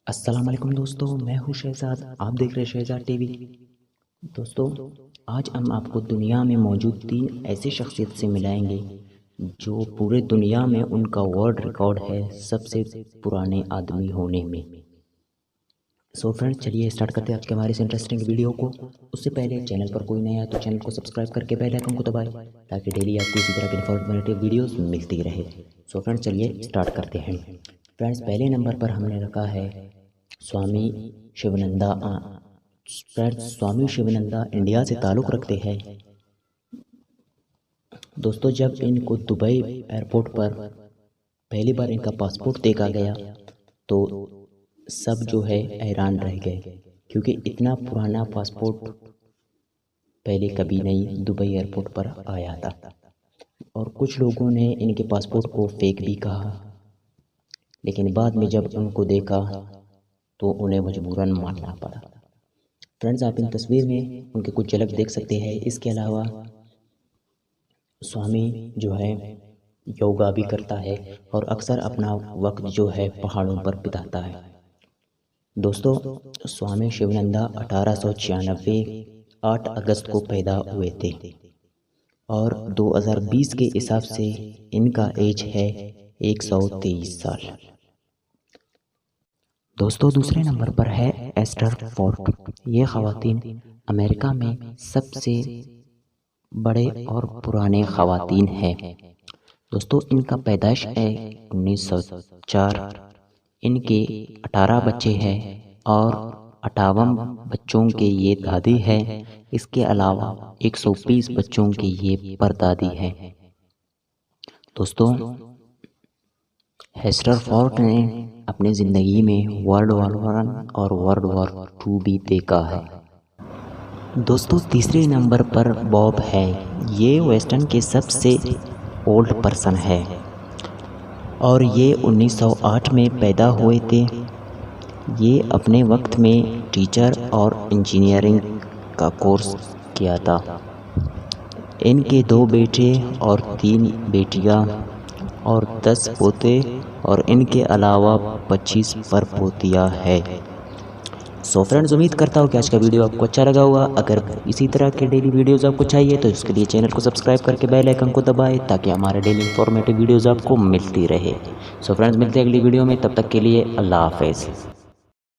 अस्सलाम वालेकुम दोस्तों, मैं हूं शहजाद। आप देख रहे हैं शहजाद टीवी। दोस्तों, आज हम आपको दुनिया में मौजूद 3 ऐसी शख्सियत से मिलाएंगे जो पूरे दुनिया में उनका वर्ल्ड रिकॉर्ड है सबसे पुराने आदमी होने में। सो फ्रेंड्स, चलिए स्टार्ट करते हैं आज के हमारे इस इंटरेस्टिंग वीडियो को। उससे पहले चैनल पर कोई नया है तो चैनल को सब्सक्राइब करके बेल आइकन को दबाएं ताकि डेली आपको इसी तरह की इन्फॉर्मेटिव वीडियोस मिलती रहे। सो फ्रेंड्स, चलिए स्टार्ट करते हैं। फ्रेंड्स, पहले नंबर पर हमने रखा है स्वामी शिवानंदा। फ्रेंड्स, स्वामी शिवानंदा इंडिया से ताल्लुक़ रखते हैं। दोस्तों, जब इनको दुबई एयरपोर्ट पर पहली बार इनका पासपोर्ट देखा गया तो सब जो है हैरान रह गए, क्योंकि इतना पुराना पासपोर्ट पहले कभी नहीं दुबई एयरपोर्ट पर आया था। और कुछ लोगों ने इनके पासपोर्ट को फेक भी कहा, लेकिन बाद में जब उनको देखा तो उन्हें मजबूरन मानना पड़ा। फ्रेंड्स, आप इन तस्वीर में उनके कुछ झलक देख सकते हैं। इसके अलावा स्वामी जो है योगा भी करता है और अक्सर अपना वक्त जो है पहाड़ों पर बिताता है। दोस्तों, स्वामी शिवानंदा 1896 8 अगस्त को पैदा हुए थे और 2020 के हिसाब से इनका एज है 123 साल। दोस्तों, दूसरे नंबर पर है एस्टर फोर्ड। ये ख़वातीन अमेरिका में सबसे बड़े और पुराने ख़वातीन हैं। दोस्तों, इनका पैदाइश है 1904। इनके 18 बच्चे हैं और 58 बच्चों के ये दादी है। इसके अलावा 120 बच्चों के ये परदादी हैं। दोस्तों, एस्टर फोर्ड ने अपनी ज़िंदगी में वर्ल्ड वॉर 1 और वर्ल्ड वॉर 2 भी देखा है। दोस्तों, तीसरे नंबर पर बॉब है। ये वेस्टर्न के सबसे ओल्ड पर्सन है और ये 1908 में पैदा हुए थे। ये अपने वक्त में टीचर और इंजीनियरिंग का कोर्स किया था। इनके 2 बेटे और 3 बेटियां और 10 पोते और इनके अलावा 25 परपोतियाँ है। सो फ्रेंड्स, उम्मीद करता हूँ कि आज का वीडियो आपको अच्छा लगा होगा। अगर इसी तरह के डेली वीडियोज़ आपको चाहिए तो इसके लिए चैनल को सब्सक्राइब करके बेल आइकन को दबाएं ताकि हमारे डेली इंफॉर्मेटिव वीडियोज़ आपको मिलती रहे। सो फ्रेंड्स, मिलते हैं अगली वीडियो में। तब तक के लिए अल्लाह हाफ़िज़।